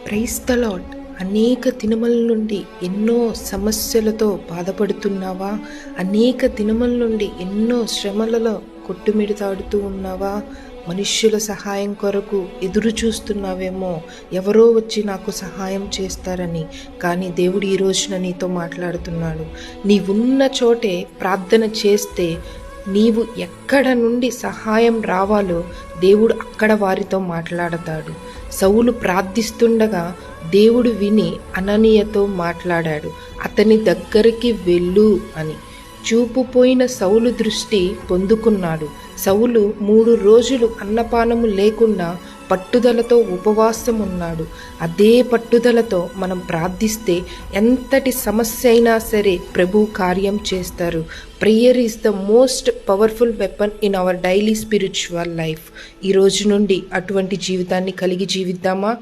Praise the lord. అనేక దినముల నుండి ఎన్నో సమస్యలతో బాధపడుతున్నావా? అనేక దినముల నుండి ఎన్నో శ్రమలలో కొట్టుమిడతాడుతూ ఉన్నావా? మనుష్యుల సహాయం కొరకు ఎదురు చూస్తున్నావేమో, ఎవరో వచ్చి నాకు సహాయం చేస్తారని. కానీ దేవుడు ఈ రోజున నీతో మాట్లాడుతున్నాడు. నీవున్న చోటే ప్రార్థన చేస్తే నీవు ఎక్కడ నుండి సహాయం రావాలో దేవుడు అక్కడ వారితో మాట్లాడతాడు. సౌలు ప్రార్థిస్తుండగా దేవుడు విని అననీయతో మాట్లాడాడు, అతని దగ్గరికి వెళ్ళు అని. చూపుపోయిన సౌలు దృష్టి పొందుకున్నాడు. సౌలు 3 రోజులు అన్నపానము లేకుండా పట్టుదలతో ఉపవాసం ఉన్నాడు. అదే పట్టుదలతో మనం ప్రార్థిస్తే ఎంతటి సమస్య అయినా సరే ప్రభు కార్యం చేస్తారు. Prayer is the most powerful weapon in our daily spiritual life. ఈ రోజు నుండి అటువంటి జీవితాన్ని కలిగి జీవిద్దామా?